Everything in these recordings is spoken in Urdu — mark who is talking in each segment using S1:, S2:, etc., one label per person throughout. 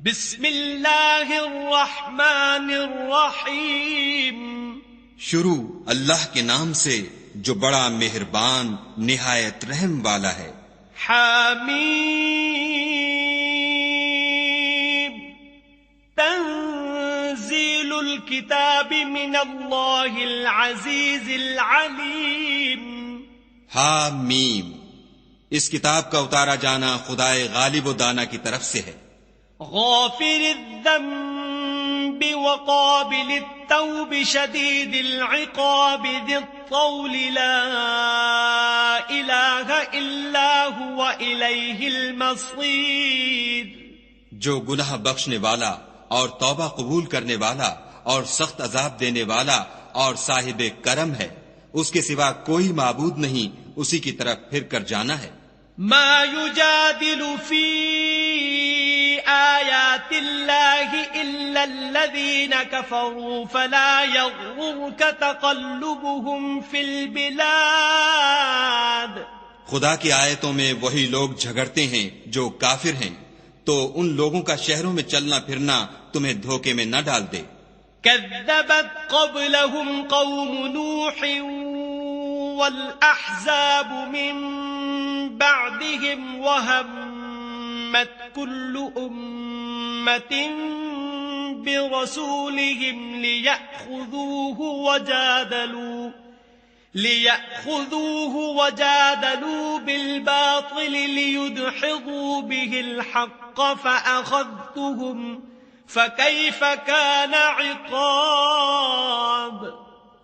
S1: بسم اللہ الرحمن الرحیم۔
S2: شروع اللہ کے نام سے جو بڑا مہربان نہایت رحم والا ہے۔
S1: حمیم تنزیل الکتاب من اللہ العزیز العلیم۔
S2: حامیم اس کتاب کا اتارا جانا خدائے غالب و دانا کی طرف سے ہے۔
S1: غافر الذنب وقابل التوب شدید العقاب ذی الطول لا الہ الا هو الیہ المصیر۔
S2: جو گناہ بخشنے والا اور توبہ قبول کرنے والا اور سخت عذاب دینے والا اور صاحب کرم ہے، اس کے سوا کوئی معبود نہیں، اسی کی طرف پھر کر جانا ہے۔
S1: ما یجادل فی آیات اللہ الا الذین کفروا فلا یغررک تقلبهم فی البلاد۔
S2: خدا کی آیتوں میں وہی لوگ جھگڑتے ہیں جو کافر ہیں، تو ان لوگوں کا شہروں میں چلنا پھرنا تمہیں دھوکے میں نہ ڈال دے۔
S1: كذبت قبلهم قوم نوح والأحزاب من بعدهم وهمت كل أمة برسولهم ليأخذوه وجادلوا بالباطل ليدحضوا به الحق فأخذتهم فَكَيْفَ كَانَ عِقَابِ۔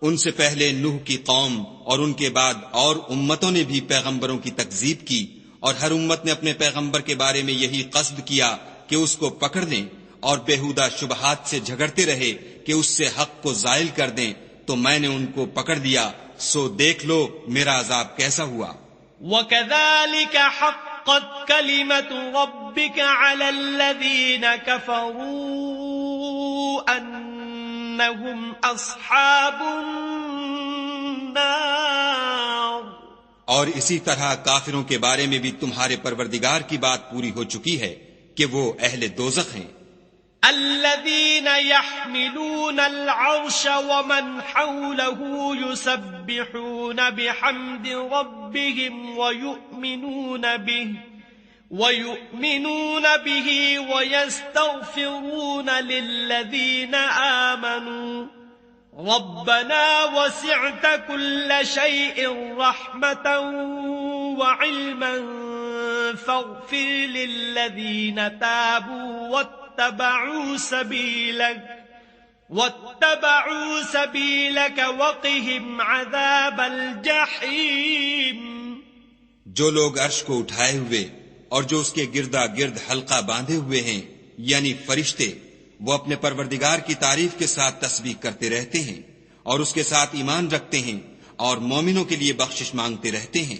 S2: ان سے پہلے نوح کی قوم اور ان کے بعد اور امتوں نے بھی پیغمبروں کی تکذیب کی، اور ہر امت نے اپنے پیغمبر کے بارے میں یہی قصد کیا کہ اس کو پکڑ دیں، اور بےہودہ شبہات سے جھگڑتے رہے کہ اس سے حق کو زائل کر دیں، تو میں نے ان کو پکڑ لیا، سو دیکھ لو میرا عذاب کیسا ہوا۔
S1: وَكَذَلِكَ حَقَّتْ كَلِمَةُ رَبِّكَ عَلَى الَّذِينَ كَفَرُوا أَنَّهُمْ أَصْحَابُ النَّارِ۔
S2: اور اسی طرح کافروں کے بارے میں بھی تمہارے پروردگار کی بات پوری ہو چکی ہے کہ وہ اہل دوزخ ہیں۔
S1: الذين يحملون العرش ومن حوله يسبحون بحمد ربهم ويؤمنون به ويستغفرون للذين آمنوا ربنا وسعت كل شيء رحمة وعلما فاغفر للذين تابوا واتبعوا سبيلك وقهم عذاب الجحيم۔
S2: جو لوگ عرش کو اٹھائے ہوئے اور جو اس کے گردا گرد حلقہ باندھے ہوئے ہیں یعنی فرشتے، وہ اپنے پروردگار کی تعریف کے ساتھ تسبیح کرتے رہتے ہیں اور اس کے ساتھ ایمان رکھتے ہیں اور مومنوں کے لیے بخشش مانگتے رہتے ہیں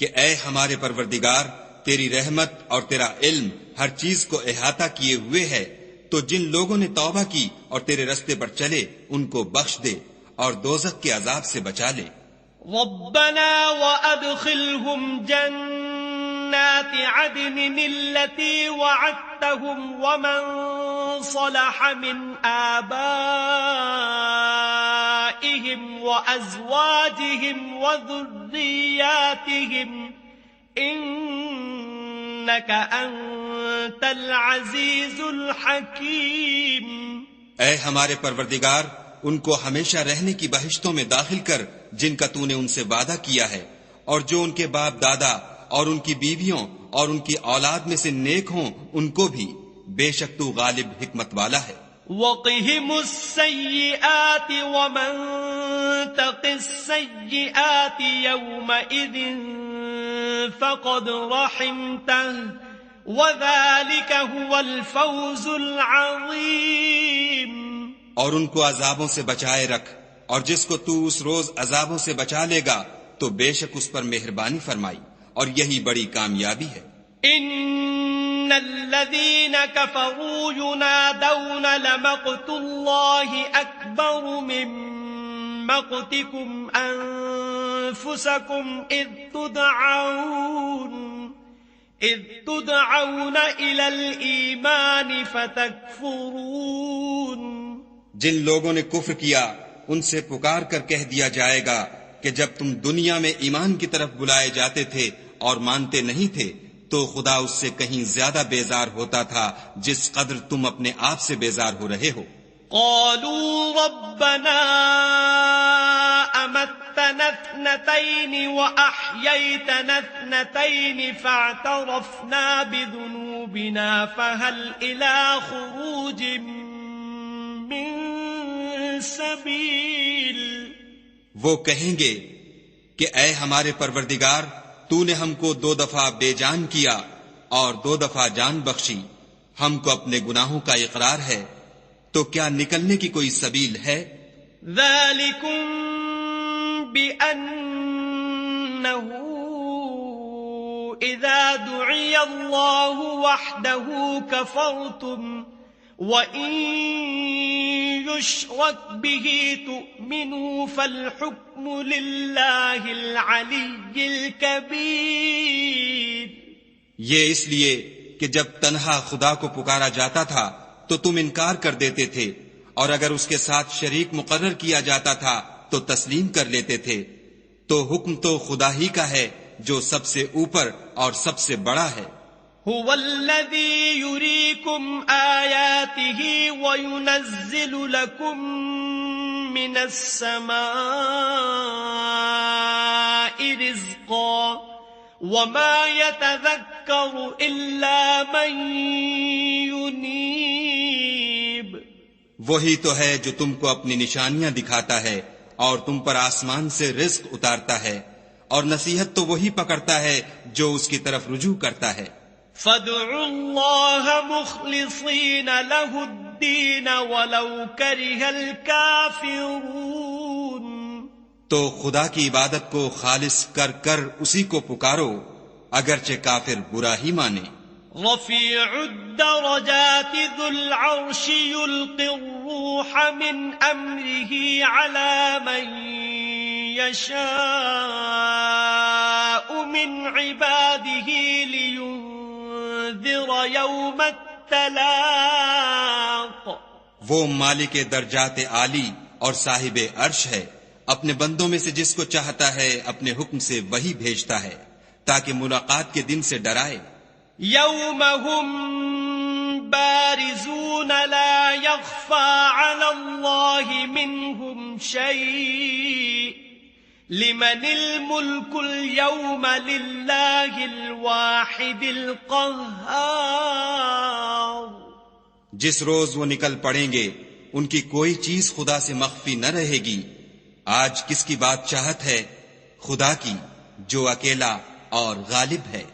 S2: کہ اے ہمارے پروردگار، تیری رحمت اور تیرا علم ہر چیز کو احاطہ کیے ہوئے ہے، تو جن لوگوں نے توبہ کی اور تیرے رستے پر چلے ان کو بخش دے اور دوزخ کے عذاب سے بچا لے۔
S1: ربنا وادخلهم جنات عدن التي وعدتهم ومن صلح من آبائهم وأزواجهم وذرياتهم إنك أنت العزيز الحكيم۔
S2: اے ہمارے پروردگار، ان کو ہمیشہ رہنے کی بہشتوں میں داخل کر جن کا تو نے ان سے وعدہ کیا ہے، اور جو ان کے باپ دادا اور ان کی بیویوں اور ان کی اولاد میں سے نیک ہوں ان کو بھی، بے شک تو غالب حکمت والا ہے۔
S1: وَقِهِمُ السَّيِّئَاتِ وَمَن تَقِ السَّيِّئَاتِ يَوْمَئِذٍ فَقَدْ رَحِمْتَهُ وَذَلِكَ هُوَ الْفَوْزُ الْعَظِيمُ۔
S2: اور ان کو عذابوں سے بچائے رکھ، اور جس کو تو اس روز عذابوں سے بچا لے گا تو بے شک اس پر مہربانی فرمائی، اور یہی بڑی کامیابی ہے۔
S1: ان الذين كفروا ينادون لمقت الله اكبر من مقتكم انفسكم اذ تدعون إذ تدعون إلى الإيمان فتكفرون.
S2: جن لوگوں نے کفر کیا ان سے پکار کر کہہ دیا جائے گا کہ جب تم دنیا میں ایمان کی طرف بلائے جاتے تھے اور مانتے نہیں تھے تو خدا اس سے کہیں زیادہ بیزار ہوتا تھا جس قدر تم اپنے آپ سے بیزار ہو رہے ہو.
S1: قالوا ربنا أمتنا اثنتين وأحييتنا اثنتين فاعترفنا بذنوبنا فهل إلى خروج من سبيل.
S2: وہ کہیں گے کہ اے ہمارے پروردگار تو نے ہم کو 2 دفعہ بے جان کیا اور 2 دفعہ جان بخشی، ہم کو اپنے گناہوں کا اقرار ہے، تو کیا نکلنے کی کوئی سبیل ہے؟
S1: ذالکم بأنه اذا دعی اللہ وحده کفرتم وَإِن يُشْرَكْ بِهِ تُؤْمِنُوا فَالْحُكْمُ لِلَّهِ الْعَلِيِّ الْكَبِيرِ.
S2: یہ اس لیے کہ جب تنہا خدا کو پکارا جاتا تھا تو تم انکار کر دیتے تھے، اور اگر اس کے ساتھ شریک مقرر کیا جاتا تھا تو تسلیم کر لیتے تھے. تو حکم تو خدا ہی کا ہے جو سب سے اوپر اور سب سے بڑا ہے.
S1: هو الذي يريكم آياته وينزل لكم من السماء رزقا وما يتذكر إلا من ينيب.
S2: وہی تو ہے جو تم کو اپنی نشانیاں دکھاتا ہے اور تم پر آسمان سے رزق اتارتا ہے، اور نصیحت تو وہی پکڑتا ہے جو اس کی طرف رجوع کرتا ہے.
S1: فادعوا الله مخلصين له الدين ولو كره الكافرون.
S2: تو خدا کی عبادت کو خالص کر کر اسی کو پکارو اگرچہ کافر برا ہی مانے.
S1: رفيع الدرجات ذو العرش يلقي الروح من أمره على من يشاء من عباده لينذر يوم التلاق.
S2: وہ مالک درجات عالی اور صاحب عرش ہے، اپنے بندوں میں سے جس کو چاہتا ہے اپنے حکم سے وہی بھیجتا ہے تاکہ ملاقات کے دن سے ڈرائے.
S1: يوم هم بارزون لا يخفى على الله منهم شيء لمن الملك اليوم لله الواحد القهار.
S2: جس روز وہ نکل پڑیں گے ان کی کوئی چیز خدا سے مخفی نہ رہے گی. آج کس کی بات چاہت ہے؟ خدا کی جو اکیلا اور غالب ہے.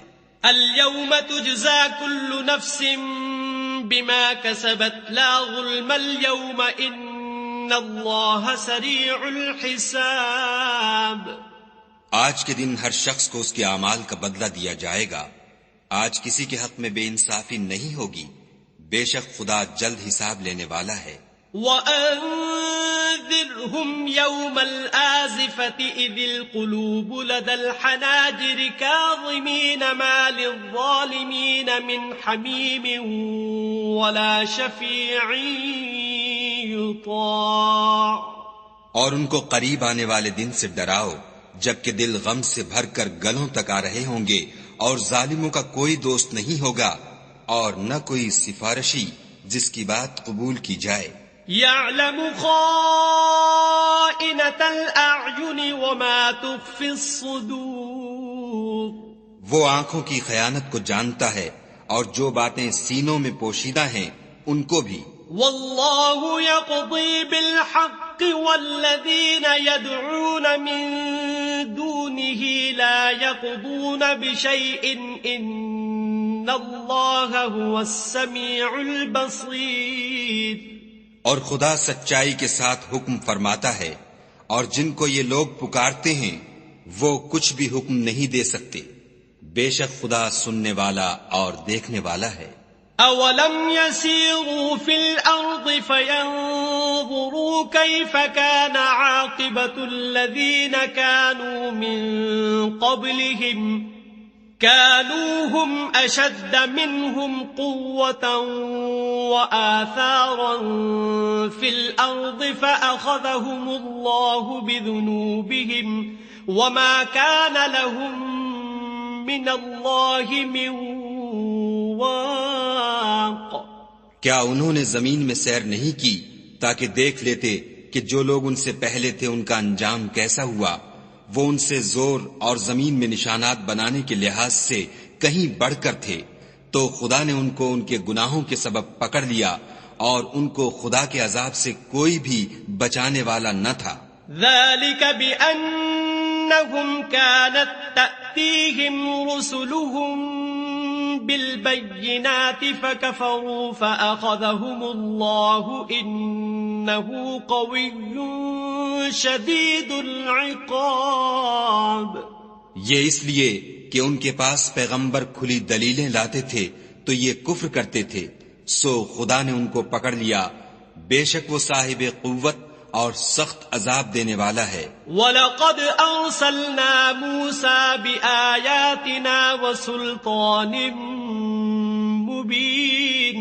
S1: اليوم تجزى كل نفس بما كسبت لا ظلم اليوم ان الله سريع الحساب.
S2: آج کے دن ہر شخص کو اس کے اعمال کا بدلہ دیا جائے گا. آج کسی کے حق میں بے انصافی نہیں ہوگی، بے شک خدا جلد حساب لینے والا ہے.
S1: وَأَنذِرْهُمْ يَوْمَ الْآزِفَةِ إِذِ الْقُلُوبُ لَدَى الْحَنَاجِرِ كَاظِمِينَ مَا لِلظَّالِمِينَ مِنْ حَمِيمٍ وَلَا شَفِيعٍ يُطَاعُ.
S2: اور ان کو قریب آنے والے دن سے ڈراؤ جبکہ دل غم سے بھر کر گلوں تک آ رہے ہوں گے، اور ظالموں کا کوئی دوست نہیں ہوگا اور نہ کوئی سفارشی جس کی بات قبول کی جائے.
S1: يَعْلَمُ خَائِنَةَ الْأَعْيُنِ وَمَا تُخْفِي الصُّدُورُ.
S2: وہ آنکھوں کی خیانت کو جانتا ہے اور جو باتیں سینوں میں پوشیدہ ہیں ان کو بھی.
S1: وَاللَّهُ يَقْضِي بِالْحَقِّ وَالَّذِينَ يَدْعُونَ مِن دُونِهِ لَا يَقْضُونَ بِشَيْءٍ إِنَّ اللَّهَ هُوَ السَّمِيعُ الْبَصِيرُ.
S2: اور خدا سچائی کے ساتھ حکم فرماتا ہے، اور جن کو یہ لوگ پکارتے ہیں وہ کچھ بھی حکم نہیں دے سکتے، بے شک خدا سننے والا اور دیکھنے والا ہے.
S1: اولم يسيروا في الارض فينظروا كيف كان عاقبة الذين كانوا من قبلهم كانوا هم أشد منهم قوة وآثارا في الأرض فأخذهم الله بذنوبهم وما كان لهم من الله من واق.
S2: کیا انہوں نے زمین میں سیر نہیں کی تاکہ دیکھ لیتے کہ جو لوگ ان سے پہلے تھے ان کا انجام کیسا ہوا؟ وہ ان سے زور اور زمین میں نشانات بنانے کے لحاظ سے کہیں بڑھ کر تھے، تو خدا نے ان کو ان کے گناہوں کے سبب پکڑ لیا اور ان کو خدا کے عذاب سے کوئی بھی بچانے والا نہ تھا.
S1: ذلك بأنهم كانت تأتيهم رسلهم بالبينات فكفروا فأخذهم الله إنه قوي شدید العقاب.
S2: یہ اس لیے کہ ان کے پاس پیغمبر کھلی دلیلیں لاتے تھے تو یہ کفر کرتے تھے، سو خدا نے ان کو پکڑ لیا، بے شک وہ صاحب قوت اور سخت عذاب دینے والا ہے.
S1: وَلَقَدْ أَرْسَلْنَا مُوسَى بِآيَاتِنَا وَسُلْطَانٍ مُبِينٍ.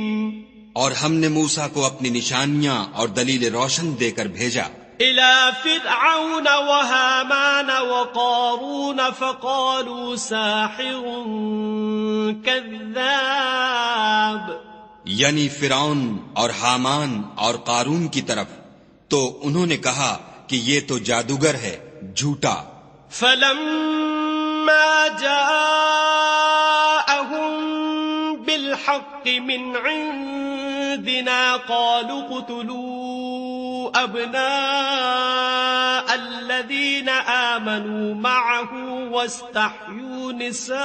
S2: اور ہم نے موسیٰ کو اپنی نشانیاں اور دلیل روشن دے کر بھیجا
S1: إِلَى فِرْعَوْنَ وَهَامَانَ وَقَارُونَ فَقَالُوا سَاحِرٌ كَذَّابٌ.
S2: یعنی فرعون اور حامان اور قارون کی طرف، تو انہوں نے کہا کہ یہ تو جادوگر ہے، جھوٹا.
S1: فَلَمَّا جَاءَهُم بِالْحَقِّ مِنْ عِندِنَا قَالُوا اقْتُلُوا أَبْنَاءَ الَّذِينَ آمَنُوا مَعَهُ وَاسْتَحْيُوا نِسَاءَهُمْ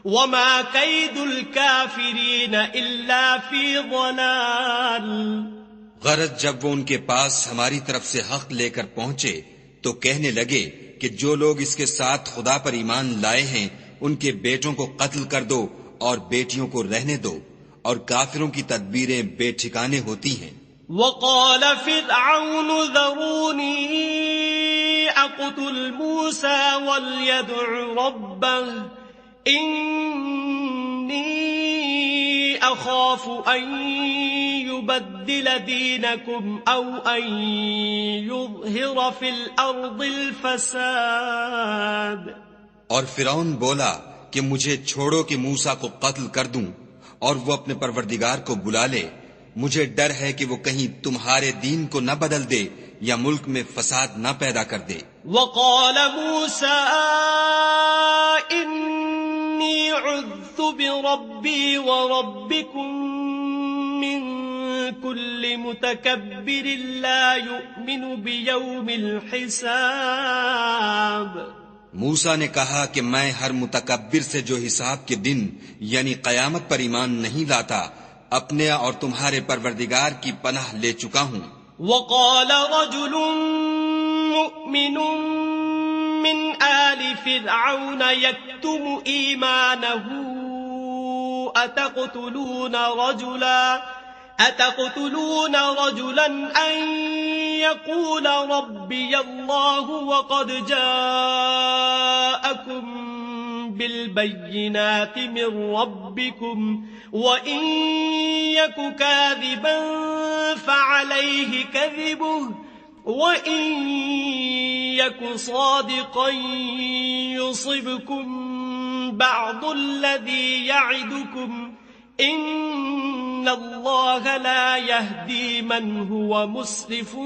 S1: وَمَا كَيْدُ الْكَافِرِينَ إِلَّا فِي ضَلَالٍ.
S2: غرض جب وہ ان کے پاس ہماری طرف سے حق لے کر پہنچے تو کہنے لگے کہ جو لوگ اس کے ساتھ خدا پر ایمان لائے ہیں ان کے بیٹوں کو قتل کر دو اور بیٹیوں کو رہنے دو، اور کافروں کی تدبیریں بے ٹھکانے ہوتی ہیں.
S1: وقال فرعون ذروني أقتل موسى وليدع ربه إني أخاف أن يبدل دينكم أو أن يظهر في الأرض الفساد.
S2: اور فرعون بولا کہ مجھے چھوڑو کہ موسیٰ کو قتل کر دوں اور وہ اپنے پروردگار کو بلا لے، مجھے ڈر ہے کہ وہ کہیں تمہارے دین کو نہ بدل دے یا ملک میں فساد نہ پیدا کر دے.
S1: وقال موسى إني عذت بربي وربكم من كل متكبر لا يؤمن بيوم الحساب.
S2: موسیٰ نے کہا کہ میں ہر متکبر سے جو حساب کے دن یعنی قیامت پر ایمان نہیں لاتا اپنے اور تمہارے پروردگار کی پناہ لے چکا ہوں.
S1: وقال رجل مؤمن من آل فرعون يكتم إيمانه أتقتلون رجلا أن يقول ربي الله وقد جاءكم بالبينات من ربكم وإن يك كاذبا فعليه كذبه وإن يك صادقا يصبكم بعض الذي يعدكم إن الله لا يهدي من هو مسرف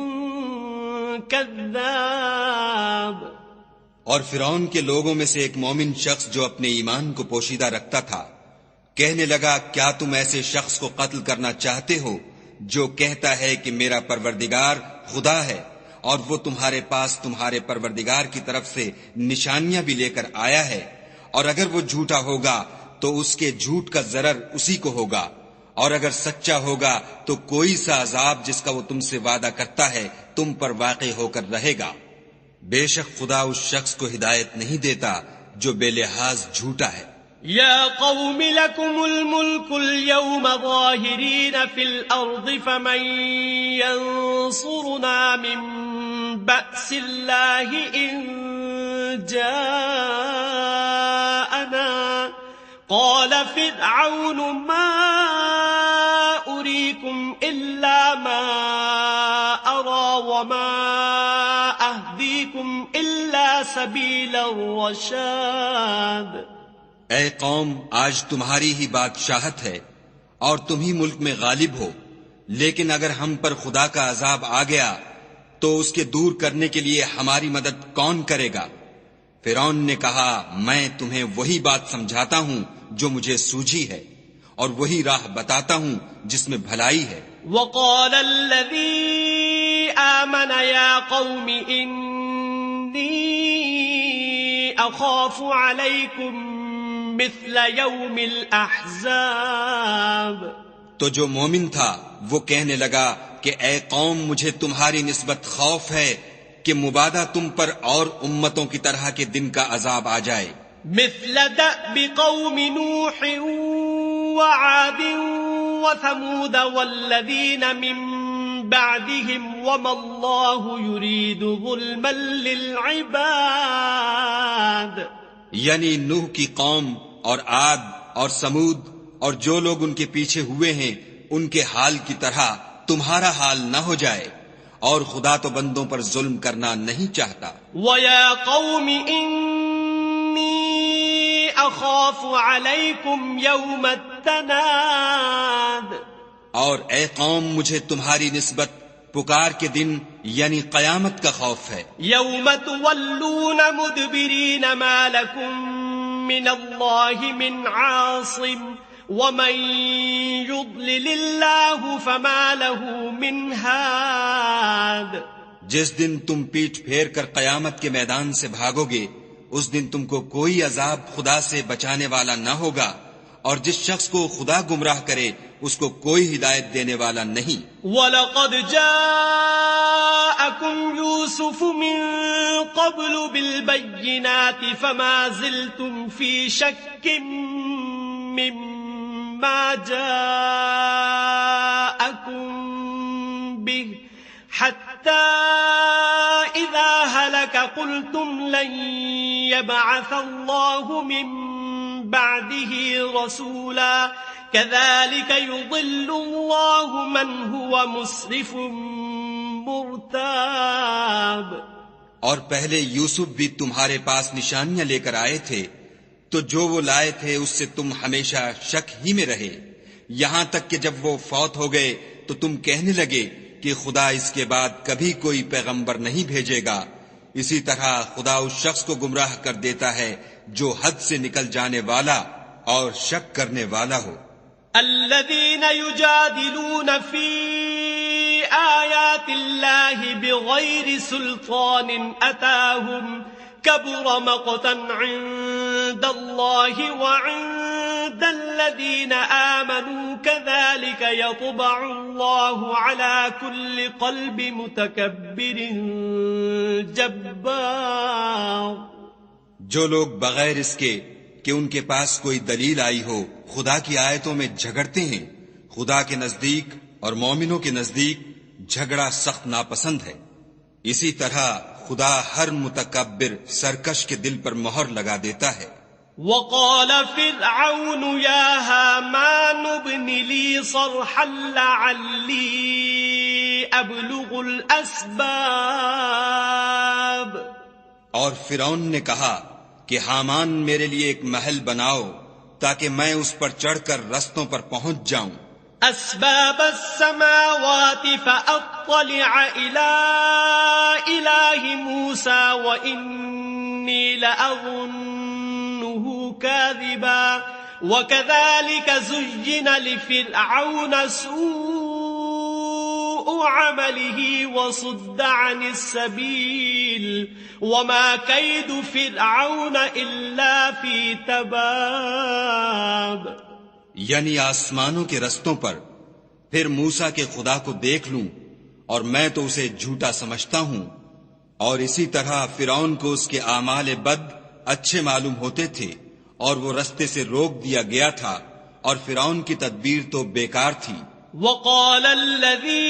S1: كذاب.
S2: اور فرعون کے لوگوں میں سے ایک مومن شخص جو اپنے ایمان کو پوشیدہ رکھتا تھا کہنے لگا کیا تم ایسے شخص کو قتل کرنا چاہتے ہو جو کہتا ہے کہ میرا پروردگار خدا ہے اور وہ تمہارے پاس تمہارے پروردگار کی طرف سے نشانیاں بھی لے کر آیا ہے، اور اگر وہ جھوٹا ہوگا تو اس کے جھوٹ کا ضرر اسی کو ہوگا، اور اگر سچا ہوگا تو کوئی سا عذاب جس کا وہ تم سے وعدہ کرتا ہے تم پر واقع ہو کر رہے گا. بے شک خدا اس شخص کو ہدایت نہیں دیتا جو بے لحاظ جھوٹا ہے.
S1: يا قوم لكم الملك اليوم ظاهرين في الأرض فمن ينصرنا من بأس الله إن جاءنا قال فرعون ما أريكم إلا ما أرى وما أهديكم إلا سبيل الرشاد
S2: اے قوم، آج تمہاری ہی بادشاہت ہے اور تم ہی ملک میں غالب ہو، لیکن اگر ہم پر خدا کا عذاب آ گیا تو اس کے دور کرنے کے لیے ہماری مدد کون کرے گا؟ فرعون نے کہا، میں تمہیں وہی بات سمجھاتا ہوں جو مجھے سوجھی ہے اور وہی راہ بتاتا ہوں جس میں بھلائی ہے۔
S1: وقال الذي آمن يا قوم إني أخاف عليكم مثل يوم الأحزاب۔
S2: تو جو مومن تھا وہ کہنے لگا کہ اے قوم، مجھے تمہاری نسبت خوف ہے کہ مبادہ تم پر اور امتوں کی طرح کے دن کا عذاب آ جائے۔
S1: مثل دأب قوم نوح وعاد وثمود والذین من بعدهم وما اللہ يريد ظلما للعباد۔
S2: یعنی نوح کی قوم اور عاد اور سمود اور جو لوگ ان کے پیچھے ہوئے ہیں ان کے حال کی طرح تمہارا حال نہ ہو جائے، اور خدا تو بندوں پر ظلم کرنا نہیں چاہتا۔
S1: وَيَا قَوْمِ إِنِّي أَخَافُ عَلَيْكُمْ يَوْمَ التَّنَادِ۔
S2: اور اے قوم، مجھے تمہاری نسبت پکار کے دن یعنی قیامت کا خوف ہے۔
S1: يَوْمَ تُوَلُّونَ مُدْبِرِينَ مَا لَكُمْ مِنَ اللَّهِ مِنْ عَاصِمٍ وَمَنْ يُضْلِلِ اللَّهُ فَمَا لَهُ مِنْ هَادٍ۔
S2: جس دن تم پیٹھ پھیر کر قیامت کے میدان سے بھاگو گے، اس دن تم کو کوئی عذاب خدا سے بچانے والا نہ ہوگا، اور جس شخص کو خدا گمراہ کرے اس کو کوئی ہدایت دینے والا نہیں۔
S1: وَلَقَدْ جَاءَكُمْ يُوسُفُ مِنْ قَبْلُ بِالْبَيِّنَاتِ فَمَا زِلْتُمْ فِي شَكٍّ مِّمَّا جَاءَكُمْ بِهِ حَتَّى إِذَا هَلَكَ قُلْتُمْ لَنْ يَبْعَثَ اللَّهُ مِنْ بَعْدِهِ رَسُولًا كَذَلِكَ يُضِلُّ اللَّهُ مَنْ هُوَ مُسْرِفٌ مُرْتَابٌ۔
S2: اور پہلے یوسف بھی تمہارے پاس نشانیاں لے کر آئے تھے، تو جو وہ لائے تھے اس سے تم ہمیشہ شک ہی میں رہے، یہاں تک کہ جب وہ فوت ہو گئے تو تم کہنے لگے کہ خدا اس کے بعد کبھی کوئی پیغمبر نہیں بھیجے گا۔ اسی طرح خدا اس شخص کو گمراہ کر دیتا ہے جو حد سے نکل جانے والا اور شک کرنے والا ہو۔
S1: الذين يجادلون في آيات الله بغير سلطان أتاهم كبر مقتا عند الله وعند الذين آمنوا كذلك يطبع الله على كل قلب متكبر جبار۔
S2: جو لوگ بغیر اس کے کہ ان کے پاس کوئی دلیل آئی ہو خدا کی آیتوں میں جھگڑتے ہیں، خدا کے نزدیک اور مومنوں کے نزدیک جھگڑا سخت ناپسند ہے۔ اسی طرح خدا ہر متکبر سرکش کے دل پر مہر لگا دیتا ہے۔
S1: وقال فرعون يا هامان ابن لي صرحا لعلي أبلغ الأسباب۔
S2: اور فرعون نے کہا کہ حامان میرے لیے ایک محل بناؤ تاکہ میں اس پر چڑھ کر رستوں پر پہنچ جاؤں۔
S1: أسباب السماوات فأطلع إلى إله موسى وإني لأظنه كاذبا وكذلك زين لفرعون سوء عمله وصد عن السبيل وما كيد فرعون إلا في تباب۔
S2: یعنی آسمانوں کے رستوں پر پھر موسیٰ کے خدا کو دیکھ لوں، اور میں تو اسے جھوٹا سمجھتا ہوں، اور اسی طرح فرعون کو اس کے اعمال بد اچھے معلوم ہوتے تھے، اور وہ رستے سے روک دیا گیا تھا، اور فرعون کی تدبیر تو بیکار تھی۔
S1: وقال الذي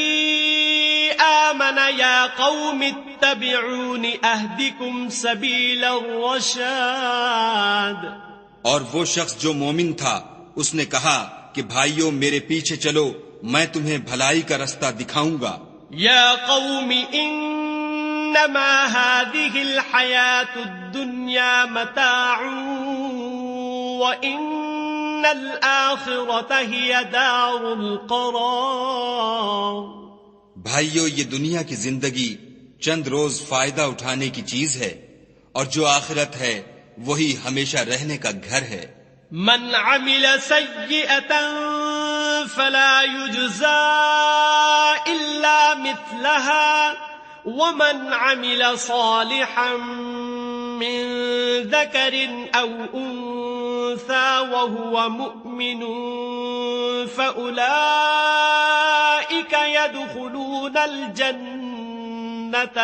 S1: آمن يا قوم اتبعون أهدكم سبيل الرشاد،
S2: اور وہ شخص جو مومن تھا اس نے کہا کہ بھائیو میرے پیچھے چلو، میں تمہیں بھلائی کا رستہ دکھاؤں گا۔
S1: يا قوم انما هذه الحياة الدنيا متاع وان الآخرة هي دار القرار۔
S2: بھائیو یہ دنیا کی زندگی چند روز فائدہ اٹھانے کی چیز ہے، اور جو آخرت ہے وہی ہمیشہ رہنے کا گھر ہے۔
S1: من عمل سيئة فلا يجزى إلا مثلها ومن عمل صالحا من ذكر أو أنثى وهو مؤمن فأولئك يدخلون الجنة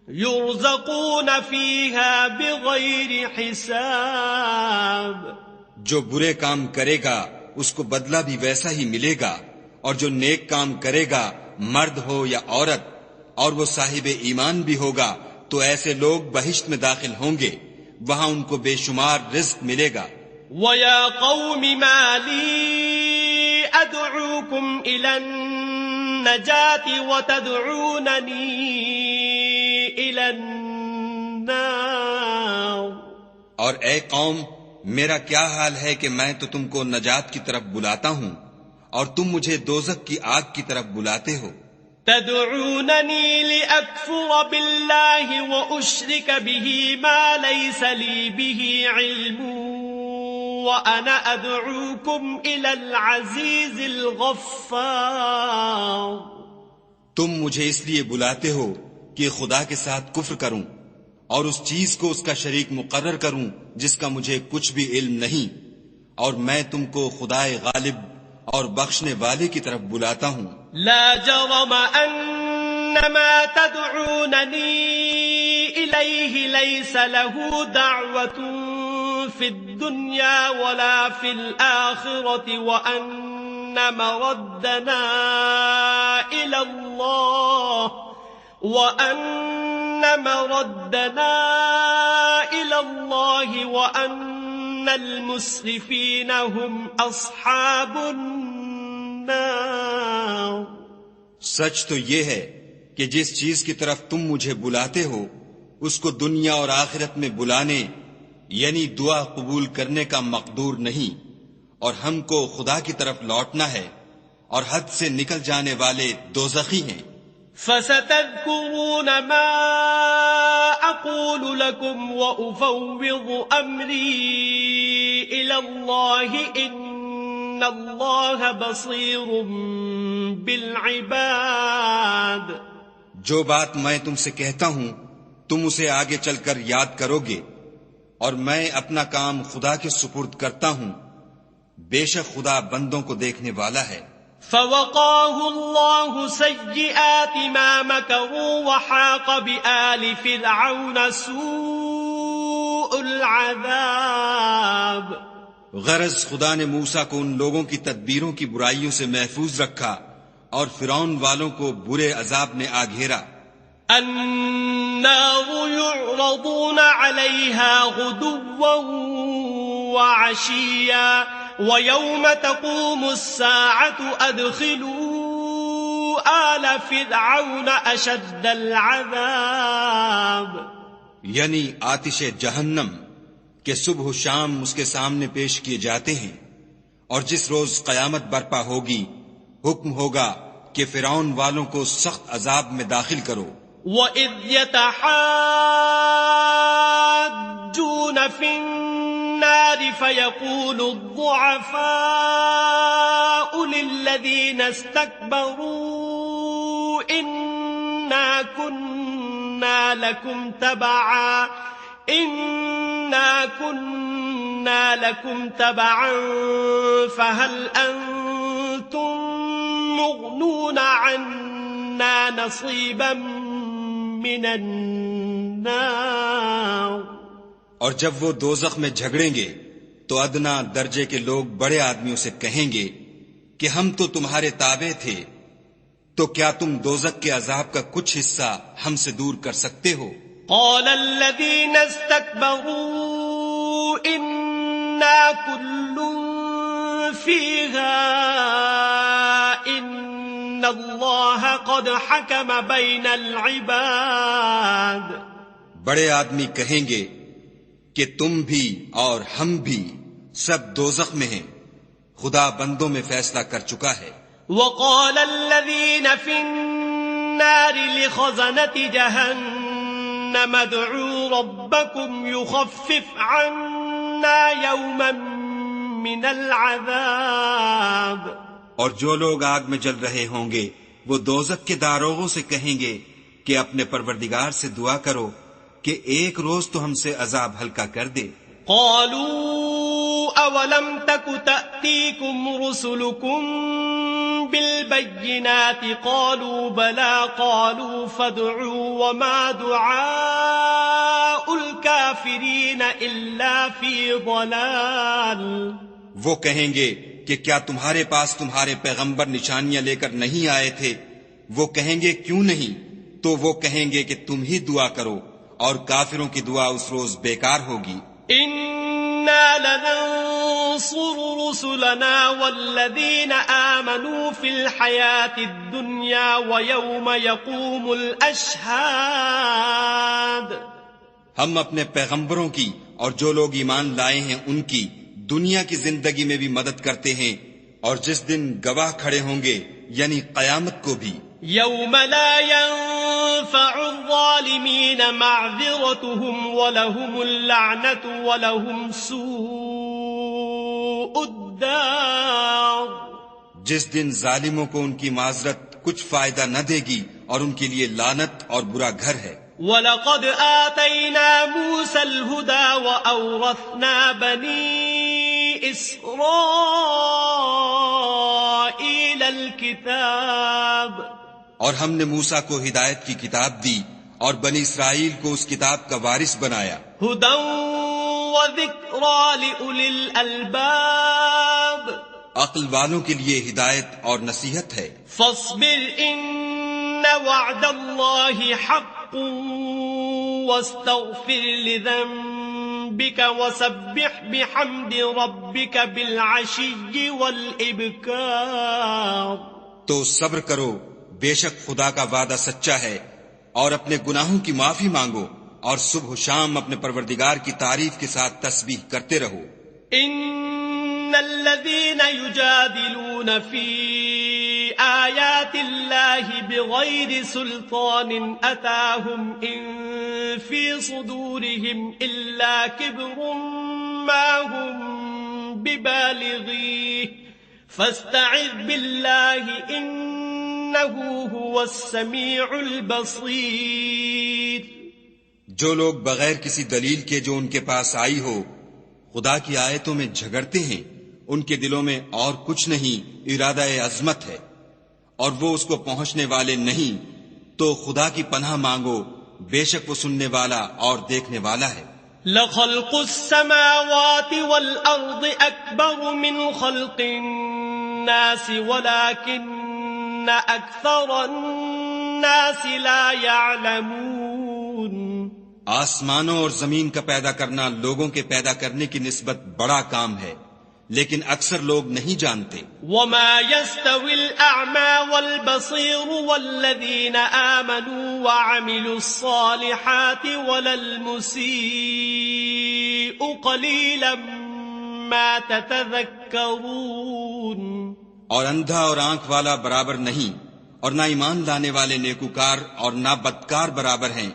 S1: يرزقون فيها بغير حساب۔
S2: جو برے کام کرے گا اس کو بدلہ بھی ویسا ہی ملے گا، اور جو نیک کام کرے گا مرد ہو یا عورت اور وہ صاحب ایمان بھی ہوگا تو ایسے لوگ بہشت میں داخل ہوں گے، وہاں ان کو بے شمار رزق ملے گا۔
S1: وَيَا قَوْمِ مَا لِي أَدْعُوكُمْ إِلَى النَّجَاةِ وَتَدْعُونَنِي إِلَى النَّارِ۔
S2: اور اے قوم، میرا کیا حال ہے کہ میں تو تم کو نجات کی طرف بلاتا ہوں اور تم مجھے دوزخ کی آگ کی طرف بلاتے ہو۔
S1: تدعونني لأكفر بالله وأشرك به ما ليس لي به علم وأنا أدعوكم إلى العزيز الغفار۔
S2: تم مجھے اس لیے بلاتے ہو کہ خدا کے ساتھ کفر کروں اور اس چیز کو اس کا شریک مقرر کروں جس کا مجھے کچھ بھی علم نہیں، اور میں تم کو خدائے غالب اور بخشنے والے کی طرف بلاتا ہوں۔
S1: لا جرم ان ما تدعونني الیہ لیس له دعوة في الدنيا ولا في الآخرة وان مردنا الى الله وان المسرفين هم اصحاب النار۔
S2: سچ تو یہ ہے کہ جس چیز کی طرف تم مجھے بلاتے ہو اس کو دنیا اور آخرت میں بلانے یعنی دعا قبول کرنے کا مقدور نہیں، اور ہم کو خدا کی طرف لوٹنا ہے، اور حد سے نکل جانے والے دوزخی ہیں۔
S1: فستذكرون ما أقول لكم وأفوض أمري إلى الله إن الله بصير بالعباد۔
S2: جو بات میں تم سے کہتا ہوں تم اسے آگے چل کر یاد کرو گے، اور میں اپنا کام خدا کے سپرد کرتا ہوں، بے شک خدا بندوں کو دیکھنے والا ہے۔
S1: فوقاه الله سيئات ما مكروا وحاق بآل فرعون سوء العذاب۔
S2: غرض خدا نے موسیٰ کو ان لوگوں کی تدبیروں کی برائیوں سے محفوظ رکھا اور فرعون والوں کو برے عذاب نے آ گھیرا۔
S1: النار يعرضون عليها غدوا وعشيا ويوم تقوم الساعة أدخلوا آل فرعون أشد العذاب۔
S2: یعنی آتش جہنم کہ صبح و شام اس کے سامنے پیش کیے جاتے ہیں، اور جس روز قیامت برپا ہوگی حکم ہوگا کہ فرعون والوں کو سخت عذاب میں داخل کرو۔
S1: وَإِذْ يَتَحَاجُّونَ فِي النَّارِ فَيَقُولُ الضُّعَفَاءُ لِلَّذِينَ اسْتَكْبَرُوا إِنَّا كُنَّا لَكُمْ تَبَعًا فَهَلْ أَنْتُمْ مُغْنُونَ عَنَّا نَصِيبًا من النار۔
S2: اور جب وہ دوزخ میں جھگڑیں گے تو ادنا درجے کے لوگ بڑے آدمیوں سے کہیں گے کہ ہم تو تمہارے تابع تھے، تو کیا تم دوزخ کے عذاب کا کچھ حصہ ہم سے دور کر سکتے ہو؟
S1: قال الذين استكبروا إنا كل فيها إن الله قد حكم بين العباد.
S2: بڑے آدمی کہیں گے کہ تم بھی اور ہم بھی سب دوزخ میں ہیں، خدا بندوں میں فیصلہ کر چکا ہے.
S1: وقال الذين في النار لخزنة جهنم ادعوا ربكم يخفف عنا يوما من العذاب.
S2: اور جو لوگ آگ میں جل رہے ہوں گے وہ دوزخ کے داروغوں سے کہیں گے کہ اپنے پروردگار سے دعا کرو کہ ایک روز تو ہم سے عذاب ہلکا کر دے.
S1: قالوا اولم تك تأتيكم رسلكم بالبينات قالوا بلى قالوا فادعوا وما دعاء الكافرين إلا في ضلال.
S2: وہ کہیں گے کہ کیا تمہارے پاس تمہارے پیغمبر نشانیاں لے کر نہیں آئے تھے؟ وہ کہیں گے کیوں نہیں؟ تو وہ کہیں گے کہ تم ہی دعا کرو اور کافروں کی دعا اس روز بیکار ہوگی.
S1: إنا لننصر رسلنا والذين آمنوا في الحياة الدنيا ويوم يقوم الأشهاد.
S2: ہم اپنے پیغمبروں کی اور جو لوگ ایمان لائے ہیں ان کی دنیا کی زندگی میں بھی مدد کرتے ہیں، اور جس دن گواہ کھڑے ہوں گے یعنی قیامت کو بھی.
S1: يوم لا ينفع الظالمين معذرتهم ولهم اللعنة ولهم سوء الدار.
S2: جس دن ظالموں کو ان کی معذرت کچھ فائدہ نہ دے گی اور ان کے لیے لعنت اور برا گھر ہے.
S1: وَلَقَدْ آتَيْنَا مُوسَى الْهُدَى وَأَوْرَثْنَا بَنِي إِسْرَائِيلَ الْكِتَابَ.
S2: اور ہم نے موسیٰ کو ہدایت کی کتاب دی اور بنی اسرائیل کو اس کتاب کا وارث بنایا.
S1: هُدًى وَذِكْرَى لِأُولِي الْأَلْبَابِ.
S2: عقل والوں کے لیے ہدایت اور نصیحت ہے.
S1: فَاصْبِرْ إِنَّ وَعْدَ اللَّهِ حَقٌّ وَاسْتَغْفِرْ لِذَنبِكَ وَسَبِّحْ بِحَمْدِ رَبِّكَ بِالْعَشِيِّ وَالْإِبْكَارِ.
S2: تو صبر کرو، بے شک خدا کا وعدہ سچا ہے، اور اپنے گناہوں کی معافی مانگو اور صبح و شام اپنے پروردگار کی تعریف کے ساتھ تسبیح کرتے رہو.
S1: ان الذين يجادلون في آيات الله بغير سلطان أتاهم إن في صدورهم إلا كبر ما هم ببالغيه فاستعذ بالله إنه هو السميع البصير.
S2: جو لوگ بغیر کسی دلیل کے جو ان کے پاس آئی ہو خدا کی آیتوں میں جھگڑتے ہیں، ان کے دلوں میں اور کچھ نہیں، ارادہ عظمت ہے اور وہ اس کو پہنچنے والے نہیں، تو خدا کی پناہ مانگو، بے شک وہ سننے والا اور دیکھنے والا ہے.
S1: لَخَلْقُ السَّمَاوَاتِ وَالْأَرْضِ أَكْبَرُ مِنْ خَلْقِ النَّاسِ وَلَكِنَّ أَكْثَرَ النَّاسِ لَا يَعْلَمُونَ.
S2: آسمانوں اور زمین کا پیدا کرنا لوگوں کے پیدا کرنے کی نسبت بڑا کام ہے، لیکن اکثر لوگ نہیں جانتے.
S1: وَمَا يَسْتَوِي الْأَعْمَى وَالْبَصِيرُ وَالَّذِينَ آمَنُوا وَعَمِلُوا الصَّالِحَاتِ وَلَا الْمُسِيءُ قَلِيلًا مَا تَتَذَكَّرُونَ.
S2: اور اندھا اور آنکھ والا برابر نہیں، اور نہ ایمان لانے والے نیکوکار اور نہ بدکار برابر ہیں.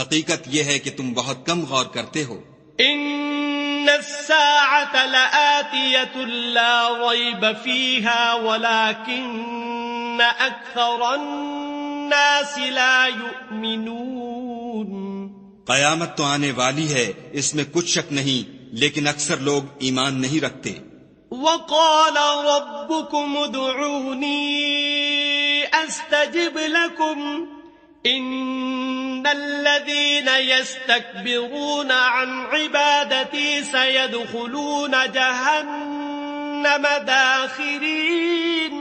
S2: حقیقت یہ ہے کہ تم بہت کم غور کرتے ہو.
S1: ان الساعة لآتية لا ريب فيها ولكن أكثر الناس لا يؤمنون.
S2: قیامت تو آنے والی ہے، اس میں کچھ شک نہیں، لیکن اکثر لوگ ایمان نہیں رکھتے.
S1: وقال ربكم ادعوني استجب لكم ان الذين يستكبرون عن عبادتي سيدخلون جهنم داخرين.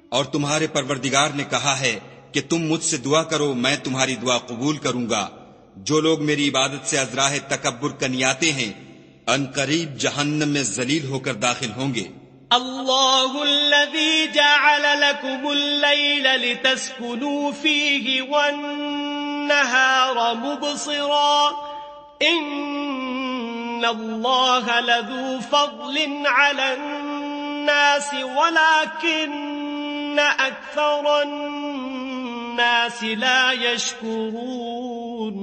S2: اور تمہارے پروردگار نے کہا ہے کہ تم مجھ سے دعا کرو، میں تمہاری دعا قبول کروں گا. جو لوگ میری عبادت سے ازراہ تکبر کنیاتے ہیں ان قریب جہنم میں ذلیل ہو کر داخل ہوں گے.
S1: اللہ الذي جعل لكم الليل لتسكنوا فيه والنهار مبصرا ان اللہ لذو فضل على الناس ولكن اکثر الناس لا يشکرون.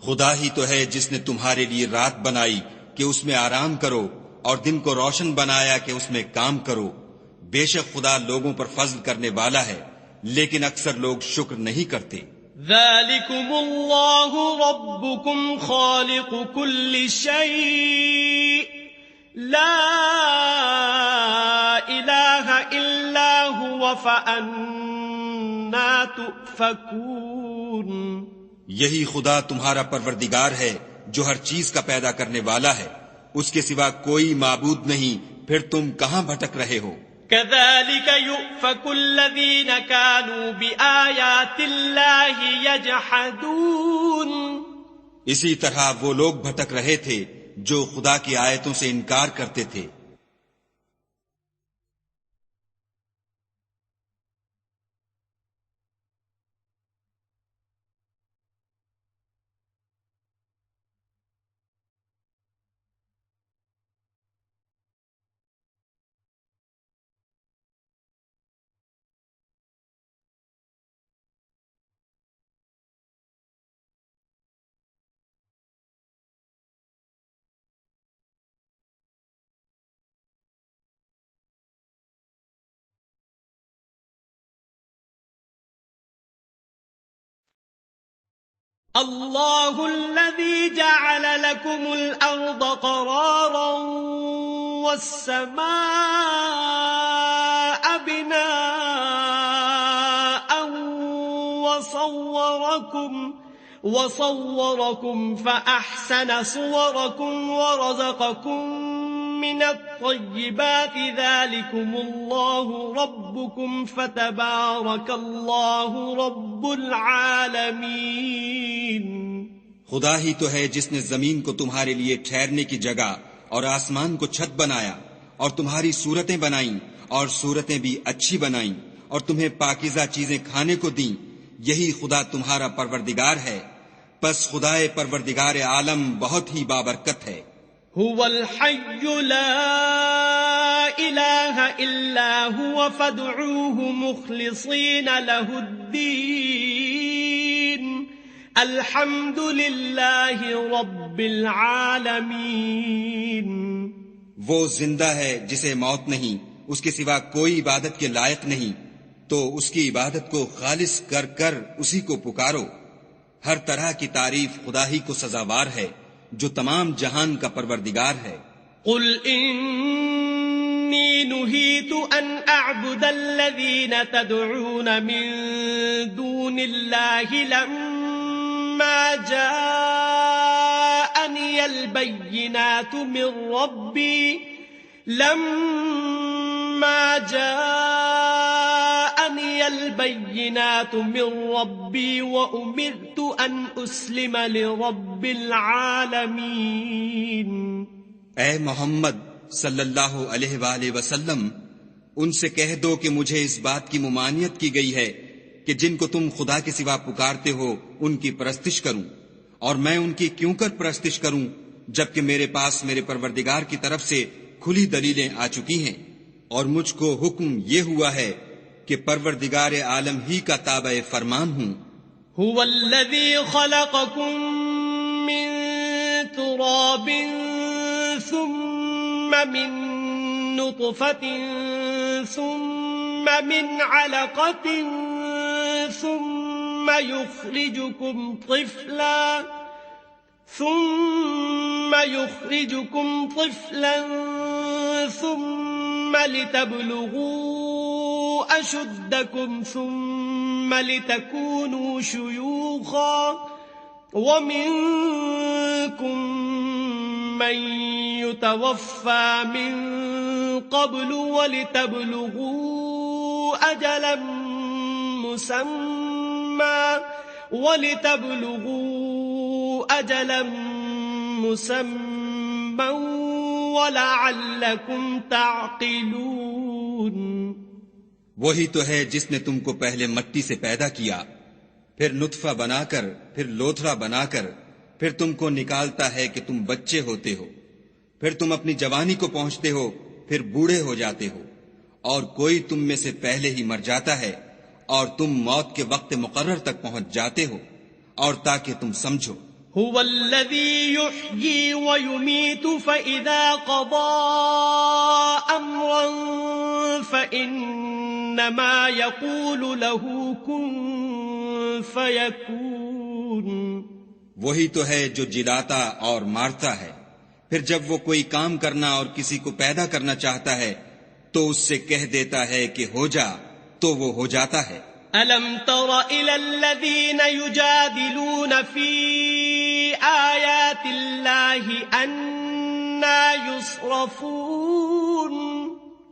S2: خدا ہی تو ہے جس نے تمہارے لیے رات بنائی کہ اس میں آرام کرو اور دن کو روشن بنایا کہ اس میں کام کرو. بے شک خدا لوگوں پر فضل کرنے والا ہے لیکن اکثر لوگ شکر نہیں کرتے.
S1: ذالکم اللہ ربکم خالق کل شیء لا الہ الا هو فأنا تؤفکون.
S2: یہی خدا تمہارا پروردگار ہے جو ہر چیز کا پیدا کرنے والا ہے، اس کے سوا کوئی معبود نہیں، پھر تم کہاں بھٹک رہے ہو؟
S1: كذلك يؤفك الذين كانوا بآيات الله يجحدون.
S2: اسی طرح وہ لوگ بھٹک رہے تھے جو خدا کی آیتوں سے انکار کرتے تھے.
S1: اللہ الذي جعل لكم الأرض قرارا والسماء بناء وصوركم فأحسن صوركم ورزقكم من الطيبات ذلكم الله ربكم فتبارك الله رب العالمين.
S2: خدا ہی تو ہے جس نے زمین کو تمہارے لیے ٹھہرنے کی جگہ اور آسمان کو چھت بنایا اور تمہاری صورتیں بنائیں اور صورتیں بھی اچھی بنائیں اور تمہیں پاکیزہ چیزیں کھانے کو دیں. یہی خدا تمہارا پروردگار ہے، پس خدائے پروردگار عالم بہت ہی بابرکت ہے.
S1: هو الحي لا إله إلا هو فادعوه مخلصين له الدين الحمد لله رب العالمين.
S2: وہ زندہ ہے جسے موت نہیں، اس کے سوا کوئی عبادت کے لائق نہیں، تو اس کی عبادت کو خالص کر کر اسی کو پکارو. ہر طرح کی تعریف خدا ہی کو سزاوار ہے جو تمام جہان کا پروردگار ہے.
S1: قل انی نہیت ان اعبد الذین تدعون من دون اللہ لما جاءنی البینات من ربی وأمرت ان اسلم لرب العالمین.
S2: اے محمد صلی اللہ علیہ وآلہ وسلم، ان سے کہہ دو کہ مجھے اس بات کی ممانعت کی گئی ہے کہ جن کو تم خدا کے سوا پکارتے ہو ان کی پرستش کروں، اور میں ان کی کیوں کر پرستش کروں جبکہ میرے پاس میرے پروردگار کی طرف سے کھلی دلیلیں آ چکی ہیں، اور مجھ کو حکم یہ ہوا ہے کہ پروردگار عالم ہی کا تابع فرمان ہوں.
S1: هو الذي خلقكم من تراب ثم من نطفة ثم من علقة ثم يخرجكم طفلا ثم لتبلغوا أشدكم ثم لتكونوا شيوخا ومنكم من يتوفى من قبل ولتبلغوا أجلا مسمى وَلَعَلَّكُمْ تَعْقِلُونَ.
S2: وہی تو ہے جس نے تم کو پہلے مٹی سے پیدا کیا، پھر نطفہ بنا کر، پھر لوتھڑا بنا کر، پھر تم کو نکالتا ہے کہ تم بچے ہوتے ہو، پھر تم اپنی جوانی کو پہنچتے ہو، پھر بوڑھے ہو جاتے ہو، اور کوئی تم میں سے پہلے ہی مر جاتا ہے اور تم موت کے وقت مقرر تک پہنچ جاتے ہو، اور تاکہ تم سمجھو.
S1: هو الذي يحيي ويميت فإذا قضى أمرا فإنما يقول له كن فيكون.
S2: وہی تو ہے جو جلاتا اور مارتا ہے، پھر جب وہ کوئی کام کرنا اور کسی کو پیدا کرنا چاہتا ہے تو اس سے کہہ دیتا ہے کہ ہو جا، تو وہ ہو جاتا ہے.
S1: أَلَمْ تَرَ إِلَى الَّذِينَ يُجَادِلُونَ فِي آيَاتِ اللَّهِ أَنَّى يُصْرَفُونَ.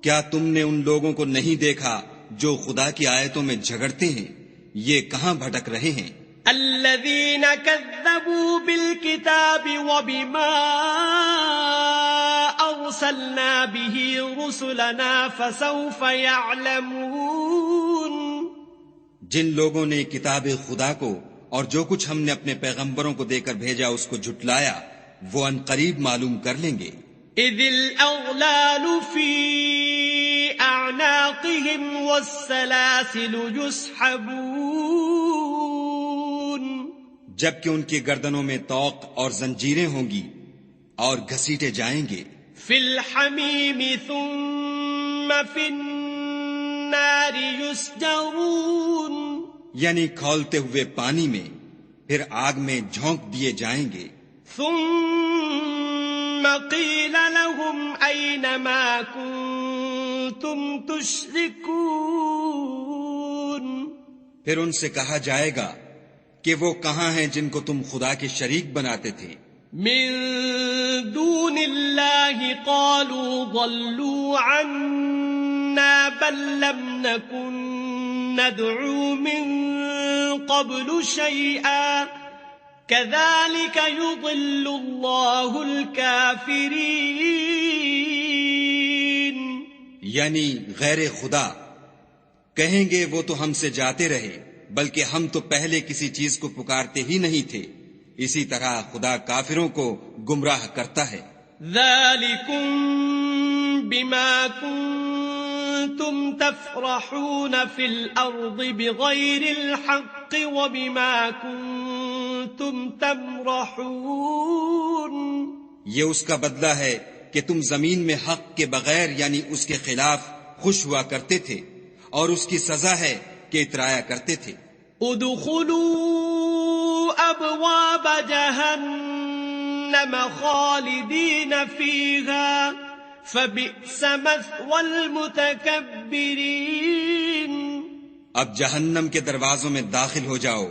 S2: کیا تم نے ان لوگوں کو نہیں دیکھا جو خدا کی آیتوں میں جھگڑتے ہیں؟ یہ کہاں بھٹک رہے ہیں؟
S1: الَّذِينَ كَذَّبُوا بِالْكِتَابِ وَبِمَا أَرْسَلْنَا بِهِ رُسُلَنَا فَسَوْفَ يَعْلَمُونَ.
S2: جن لوگوں نے کتاب خدا کو اور جو کچھ ہم نے اپنے پیغمبروں کو دے کر بھیجا اس کو جھٹلایا، وہ ان قریب معلوم کر لیں گے.
S1: اذ الاغلال فی اعناقهم والسلاسل يسحبون.
S2: جبکہ ان کی گردنوں میں طوق اور زنجیریں ہوں گی اور گھسیٹے جائیں گے.
S1: فی الحمیم ثم فی النار یسجرون.
S2: یعنی کھولتے ہوئے پانی میں، پھر آگ میں جھونک دیے جائیں گے.
S1: ثم قیل لهم این ما کنتم تشرکون.
S2: پھر ان سے کہا جائے گا کہ وہ کہاں ہیں جن کو تم خدا کے شریک بناتے تھے.
S1: من دون اللہ قالوا ضلوا عنا بل لم نکن ندعو من قبل شيئا كذلك يضل الله الكافرين.
S2: یعنی غیر خدا کہیں گے وہ تو ہم سے جاتے رہے، بلکہ ہم تو پہلے کسی چیز کو پکارتے ہی نہیں تھے. اسی طرح خدا کافروں کو گمراہ کرتا ہے.
S1: ذالکم بما کنتم تفرحون فی الارض بغیر الحق وبما کنتم تمرحون.
S2: یہ اس کا بدلہ ہے کہ تم زمین میں حق کے بغیر یعنی اس کے خلاف خوش ہوا کرتے تھے، اور اس کی سزا ہے کہ اترایا کرتے تھے.
S1: ادخلوا ابواب جہنم خالدین فیہا فبئس مثوى المتکبرین.
S2: اب جہنم کے دروازوں میں داخل ہو جاؤ،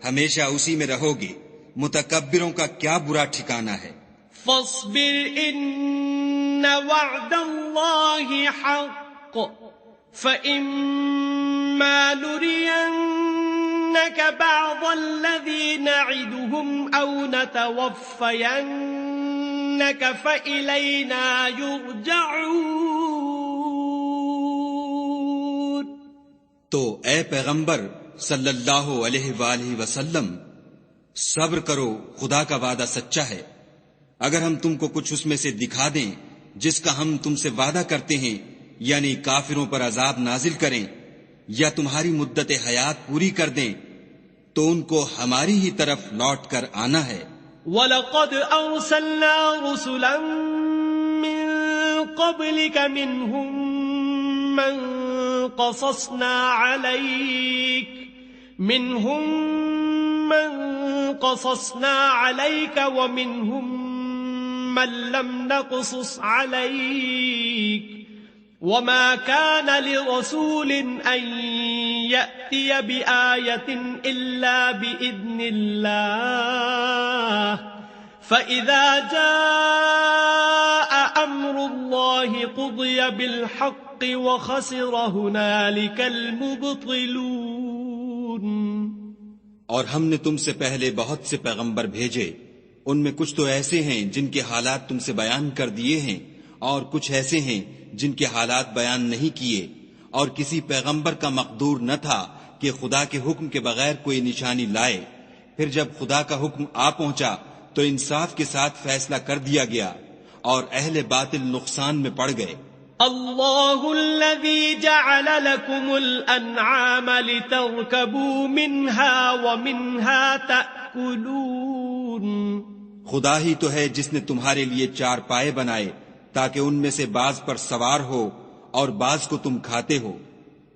S2: ہمیشہ اسی میں رہو گے. متکبروں کا کیا برا ٹھکانہ ہے.
S1: فاصبر ان وعد اللہ حق فإما نرينك بعض الذي نعدهم أو نتوفينك فإلينا يرجعون.
S2: تو اے پیغمبر صلی اللہ علیہ وآلہ وسلم، صبر کرو، خدا کا وعدہ سچا ہے. اگر ہم تم کو کچھ اس میں سے دکھا دیں جس کا ہم تم سے وعدہ کرتے ہیں، یعنی کافروں پر عذاب نازل کریں یا تمہاری مدت حیات پوری کر دیں، تو ان کو ہماری ہی طرف لوٹ کر آنا ہے.
S1: وَلَقَدْ أَرْسَلْنَا رُسُلًا مِّن قَبْلِكَ مِنْهُمْ مَنْ قَصَصْنَا عَلَيْكَ وَمِنْهُمْ مَنْ لَمْ نَقْصُصْ عَلَيْكَ وَمَا كَانَ لِرَسُولٍ أَن يأتي بآية إلا بإذن الله فإذا جاء أمر الله قضي بالحق وخسر هنالك المبطلون.
S2: اور ہم نے تم سے پہلے بہت سے پیغمبر بھیجے، ان میں کچھ تو ایسے ہیں جن کے حالات تم سے بیان کر دیے ہیں، اور کچھ ایسے ہیں جن کے حالات بیان نہیں کیے، اور کسی پیغمبر کا مقدور نہ تھا کہ خدا کے حکم کے بغیر کوئی نشانی لائے. پھر جب خدا کا حکم آ پہنچا تو انصاف کے ساتھ فیصلہ کر دیا گیا، اور اہل باطل نقصان میں پڑ گئے.
S1: اللہ الذي جعل لكم الانعام لتركبوا منها ومنها تأكلون.
S2: خدا ہی تو ہے جس نے تمہارے لیے چار پائے بنائے تاکہ ان میں سے بعض پر سوار ہو اور بعض کو تم کھاتے ہو.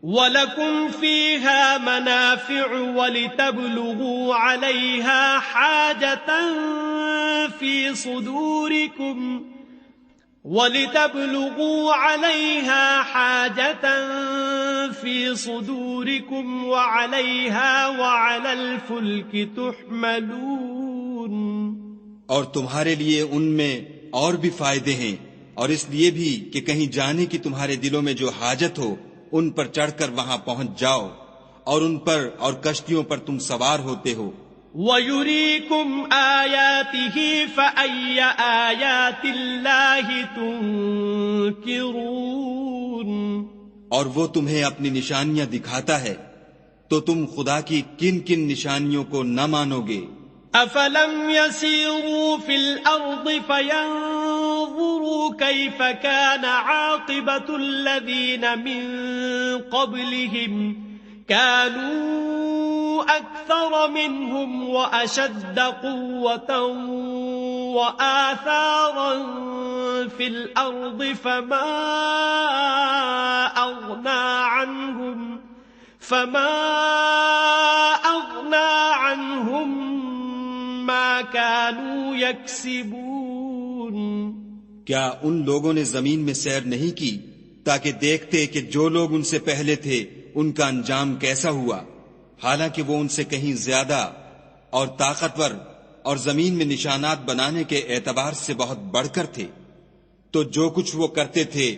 S1: وَلَكُمْ فِيهَا مَنَافِعُ وَلِتَبْلُغُوا عَلَيْهَا حَاجَةً فِي صُدُورِكُمْ وَعَلَيْهَا وَعَلَى الْفُلْكِ تُحْمَلُونَ.
S2: اور تمہارے لیے ان میں اور بھی فائدے ہیں، اور اس لیے بھی کہ کہیں جانے کی تمہارے دلوں میں جو حاجت ہو ان پر چڑھ کر وہاں پہنچ جاؤ، اور ان پر اور کشتیوں پر تم سوار ہوتے ہو.
S1: وَيُرِيكُمْ آيَاتِهِ فَأَيَّ آيَاتِ اللَّهِ تُنْكِرُونَ.
S2: اور وہ تمہیں اپنی نشانیاں دکھاتا ہے تو تم خدا کی کن کن نشانیوں کو نہ مانو گے.
S1: أَفَلَمْ يَسِيرُوا فِي الْأَرْضِ فَيَنْظُرُوا كَيْفَ كَانَ عَاقِبَةُ الَّذِينَ مِنْ قَبْلِهِمْ كَانُوا أَكْثَرَ مِنْهُمْ وَأَشَدَّ قُوَّةً وَآثَارًا فِي الْأَرْضِ فَمَا أَغْنَى عَنْهُمْ ما كانوا يكسبون.
S2: کیا ان لوگوں نے زمین میں سیر نہیں کی تاکہ دیکھتے کہ جو لوگ ان سے پہلے تھے ان کا انجام کیسا ہوا، حالانکہ وہ ان سے کہیں زیادہ اور طاقتور اور زمین میں نشانات بنانے کے اعتبار سے بہت بڑھ کر تھے، تو جو کچھ وہ کرتے تھے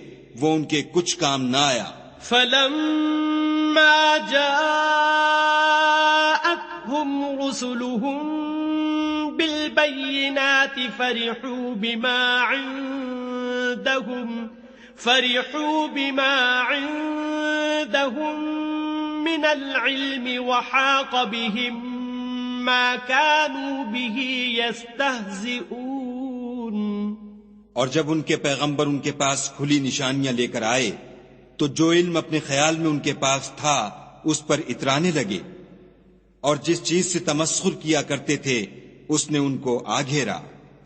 S2: وہ ان کے کچھ کام نہ آیا.
S1: فلما جاءتهم رسلهم بالبينات فرحوا بما عندهم من العلم وحاق بهم ما كانوا به يستهزئون.
S2: اور جب ان کے پیغمبر ان کے پاس کھلی نشانیاں لے کر آئے تو جو علم اپنے خیال میں ان کے پاس تھا اس پر اترانے لگے، اور جس چیز سے تمسخر کیا کرتے تھے اس نے ان کو آ گھیرا.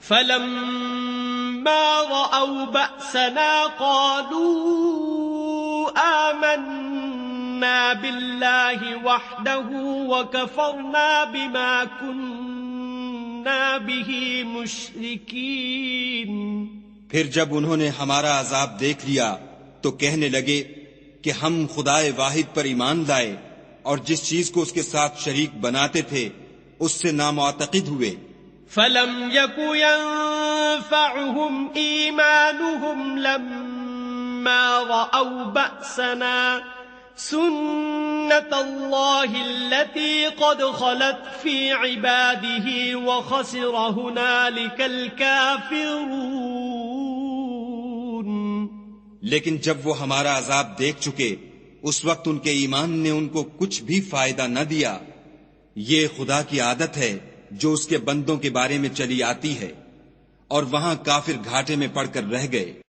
S1: فَلَمَّا رَأَوْا بَأْسَنَا قَالُوا آمَنَّا بِاللَّهِ وَحْدَهُ وَكَفَرْنَا بِمَا كُنَّا بِهِ مُشْرِكِينَ.
S2: پھر جب انہوں نے ہمارا عذاب دیکھ لیا تو کہنے لگے کہ ہم خدائے واحد پر ایمان لائے اور جس چیز کو اس کے ساتھ شریک بناتے تھے اس سے نامعتقد ہوئے.
S1: فَلَمْ يَكُ يَنفَعُهُمْ إِيمَانُهُمْ لَمَّا رَأَوْا بَأْسَنَا سُنَّةَ اللَّهِ الَّتِي قَدْ خَلَتْ فِي عِبَادِهِ وَخَسِرَ هُنَالِكَ الْكَافِرُونَ.
S2: لیکن جب وہ ہمارا عذاب دیکھ چکے اس وقت ان کے ایمان نے ان کو کچھ بھی فائدہ نہ دیا. یہ خدا کی عادت ہے جو اس کے بندوں کے بارے میں چلی آتی ہے، اور وہاں کافر گھاٹے میں پڑ کر رہ گئے.